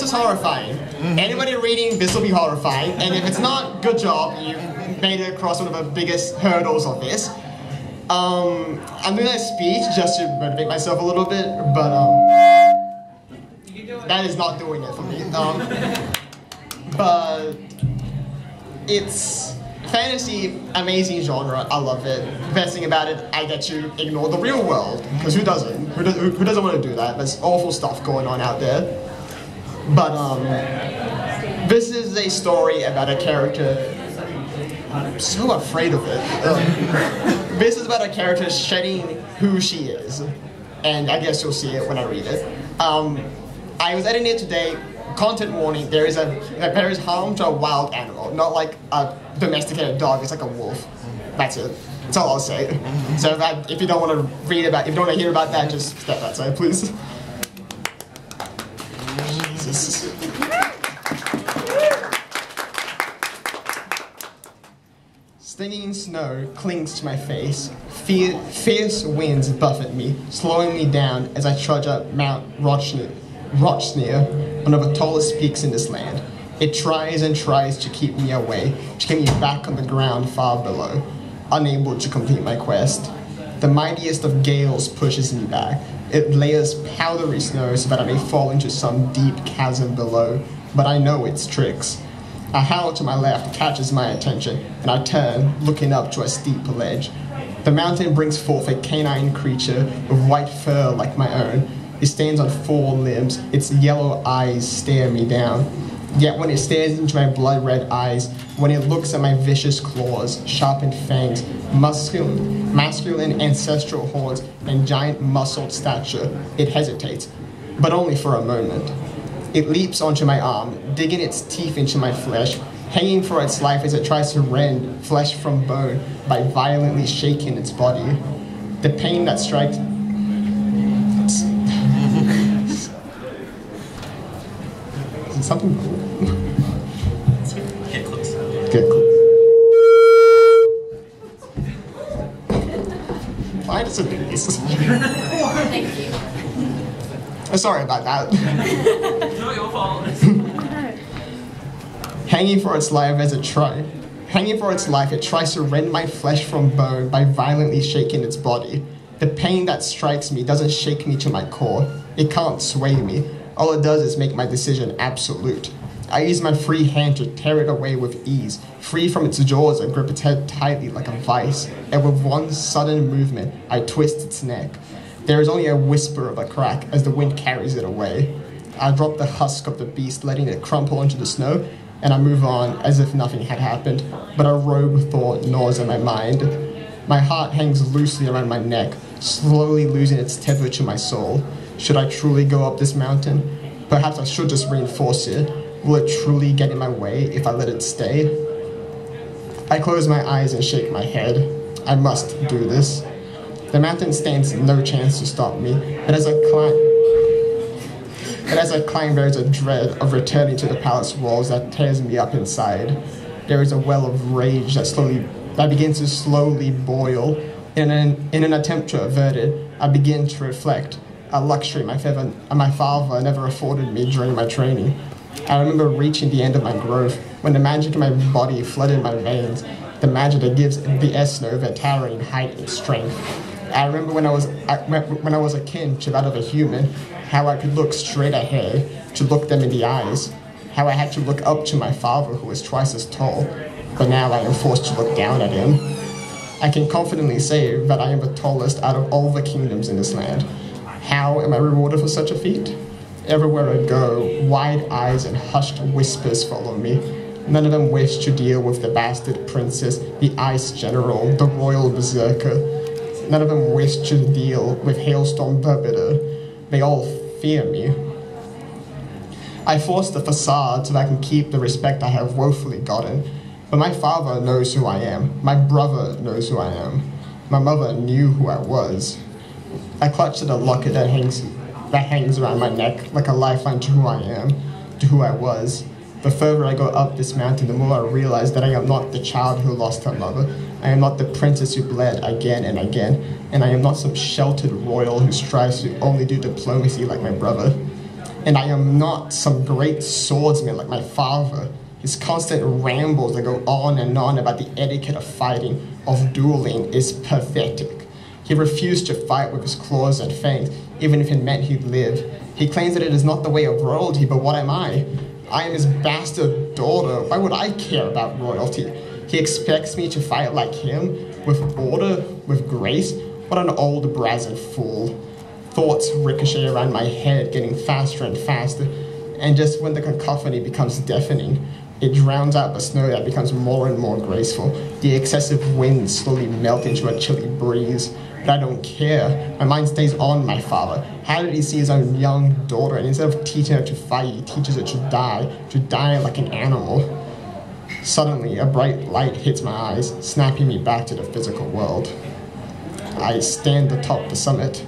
this is horrifying. Anybody reading, this will be horrifying. And if it's not, good job. You made it across one of the biggest hurdles of this. I'm doing a speech just to motivate myself a little bit, but that is not doing it for me. But it's fantasy, amazing genre. I love it. Best thing about it, I get to ignore the real world, because who doesn't? Who doesn't want to do that? There's awful stuff going on out there. But this is a story about a character. I'm so afraid of it. This is about a character shedding who she is, and I guess you'll see it when I read it. I was editing it today. Content warning: there is harm to a wild animal, not like a domesticated dog. It's like a wolf. That's it. That's all I'll say. So if you don't want to read about, if you don't want to hear about that, just step outside, please. Jesus. Stinging snow clings to my face. Fierce winds buffet me, slowing me down as I trudge up Mount Rochnier, one of the tallest peaks in this land. It tries and tries to keep me away, to keep me back on the ground far below, unable to complete my quest. The mightiest of gales pushes me back. It layers powdery snow so that I may fall into some deep chasm below, but I know its tricks. A howl to my left catches my attention, and I turn, looking up to a steep ledge. The mountain brings forth a canine creature with white fur like my own. It stands on 4 limbs. Its yellow eyes stare me down. Yet when it stares into my blood-red eyes, when it looks at my vicious claws, sharpened fangs, masculine ancestral horns, and giant muscled stature, it hesitates, but only for a moment. It leaps onto my arm, digging its teeth into my flesh, hanging for its life as it tries to rend flesh from bone by violently shaking its body. The pain that strikes... Is it something cool? Get close. Get close. Why does it do this? Thank you. Sorry about that. Not your fault. Hanging for its life, it tries to rend my flesh from bone by violently shaking its body. The pain that strikes me doesn't shake me to my core. It can't sway me. All it does is make my decision absolute. I use my free hand to tear it away with ease, free from its jaws and grip its head tightly like a vice, and with one sudden movement, I twist its neck. There is only a whisper of a crack as the wind carries it away. I drop the husk of the beast, letting it crumple into the snow, and I move on as if nothing had happened, but a rogue thought gnaws at my mind. My heart hangs loosely around my neck, slowly losing its tether to my soul. Should I truly go up this mountain? Perhaps I should just reinforce it. Will it truly get in my way if I let it stay? I close my eyes and shake my head. I must do this. The mountain stands no chance to stop me, but as I climb, there is a dread of returning to the palace walls that tears me up inside. There is a well of rage that begins to slowly boil. In an attempt to avert it, I begin to reflect, a luxury my father never afforded me during my training. I remember reaching the end of my growth, when the magic in my body flooded my veins, the magic that gives the S-Snow their towering height and strength. I remember when I was akin to that of a human, how I could look straight ahead, to look them in the eyes, how I had to look up to my father who was twice as tall, but now I am forced to look down at him. I can confidently say that I am the tallest out of all the kingdoms in this land. How am I rewarded for such a feat? Everywhere I go, wide eyes and hushed whispers follow me. None of them wish to deal with the bastard princess, the ice general, the royal berserker. None of them wish to deal with Hailstorm Burbiter. They all fear me. I force the facade so that I can keep the respect I have woefully gotten. But my father knows who I am. My brother knows who I am. My mother knew who I was. I clutch at a locket that hangs around my neck like a lifeline to who I am, to who I was. The further I go up this mountain, the more I realize that I am not the child who lost her mother. I am not the princess who bled again and again, and I am not some sheltered royal who strives to only do diplomacy like my brother. And I am not some great swordsman like my father. His constant rambles that go on and on about the etiquette of fighting, of dueling, is pathetic. He refused to fight with his claws and fangs, even if it meant he'd live. He claims that it is not the way of royalty, but what am I? I am his bastard daughter. Why would I care about royalty? He expects me to fight like him, with order, with grace. What an old brazen fool. Thoughts ricochet around my head, getting faster and faster, and just when the cacophony becomes deafening, it drowns out the snow that becomes more and more graceful. The excessive winds slowly melt into a chilly breeze. But I don't care. My mind stays on my father. How did he see his own young daughter, and instead of teaching her to fight, he teaches her to die like an animal? Suddenly, a bright light hits my eyes, snapping me back to the physical world. I stand atop the summit.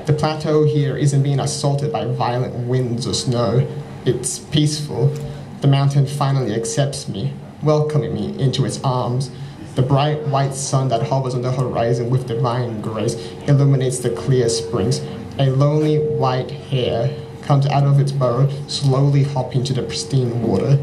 The plateau here isn't being assaulted by violent winds or snow. It's peaceful. The mountain finally accepts me, welcoming me into its arms. The bright white sun that hovers on the horizon with divine grace illuminates the clear springs. A lonely white hare comes out of its burrow, slowly hopping to the pristine water.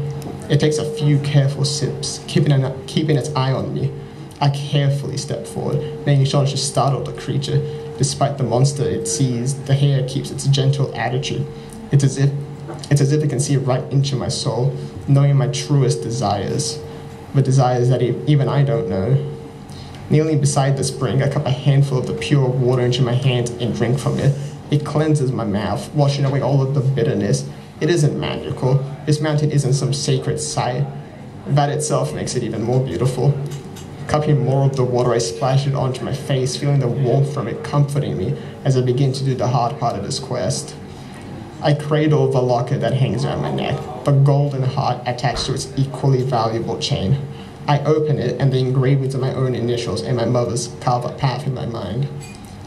It takes a few careful sips, keeping its eye on me. I carefully step forward, making sure to startle the creature. Despite the monster it sees, the hare keeps its gentle attitude. It's as if it can see right into my soul, knowing my truest desires. The desires that even I don't know. Kneeling beside the spring, I cup a handful of the pure water into my hands and drink from it. It cleanses my mouth, washing away all of the bitterness. It isn't magical. This mountain isn't some sacred site. That itself makes it even more beautiful. Cupping more of the water, I splash it onto my face, feeling the warmth from it comforting me as I begin to do the hard part of this quest. I cradle the locket that hangs around my neck, the golden heart attached to its equally valuable chain. I open it, and the engravings of my own initials and my mother's carve a path in my mind.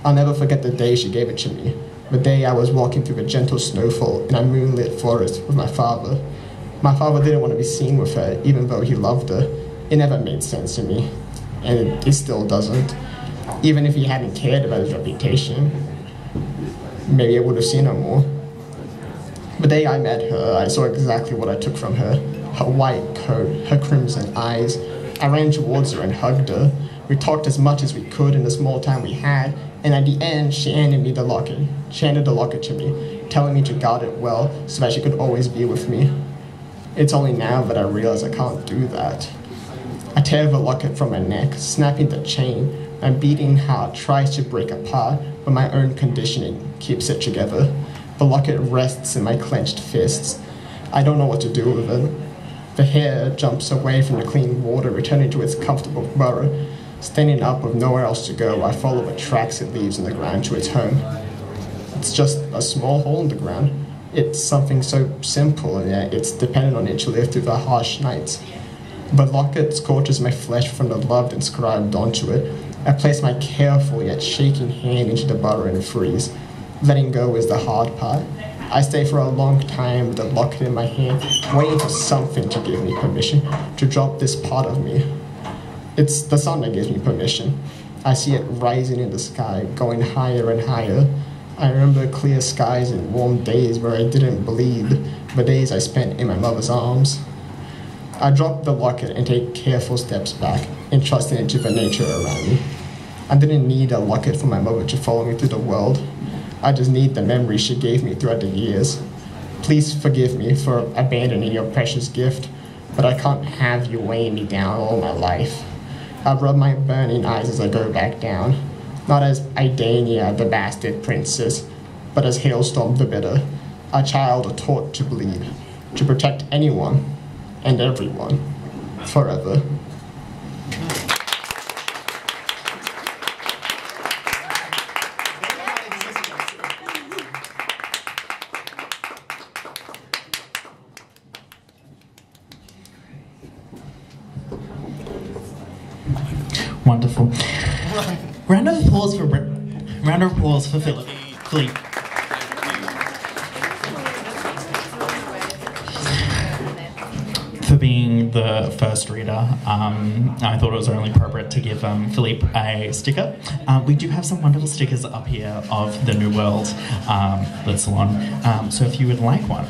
I'll never forget the day she gave it to me, the day I was walking through a gentle snowfall in a moonlit forest with my father. My father didn't want to be seen with her, even though he loved her. It never made sense to me, and it still doesn't. Even if he hadn't cared about his reputation, maybe I would have seen her more. The day I met her, I saw exactly what I took from her. Her white coat, her crimson eyes. I ran towards her and hugged her. We talked as much as we could in the small time we had, and at the end, she handed me the locket. She handed the locket to me, telling me to guard it well so that she could always be with me. It's only now that I realize I can't do that. I tear the locket from my neck, snapping the chain. My beating heart tries to break apart, but my own conditioning keeps it together. The locket rests in my clenched fists. I don't know what to do with it. The hare jumps away from the clean water, returning to its comfortable burrow. Standing up with nowhere else to go, I follow the tracks it leaves in the ground to its home. It's just a small hole in the ground. It's something so simple, and yet it's dependent on it to live through the harsh nights. The locket scorches my flesh from the love inscribed onto it. I place my careful yet shaking hand into the burrow and freeze. Letting go is the hard part. I stay for a long time with the locket in my hand, waiting for something to give me permission to drop this part of me. It's the sun that gives me permission. I see it rising in the sky, going higher and higher. I remember clear skies and warm days where I didn't bleed, the days I spent in my mother's arms. I drop the locket and take careful steps back, entrusting it to the nature around me. I didn't need a locket for my mother to follow me through the world. I just need the memories she gave me throughout the years. Please forgive me for abandoning your precious gift, but I can't have you weighing me down all my life. I rub my burning eyes as I go back down, not as Idania, the bastard princess, but as Hailstorm the Bitter, a child taught to bleed, to protect anyone and everyone, forever. Wonderful. Round of applause for Philip. Felipe. For being the first reader, I thought it was only appropriate to give Felipe a sticker. We do have some wonderful stickers up here of the New World Lit Salon. So if you would like one,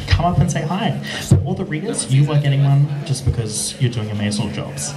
come up and say hi. For all the readers, you are getting one just because you're doing amazing jobs.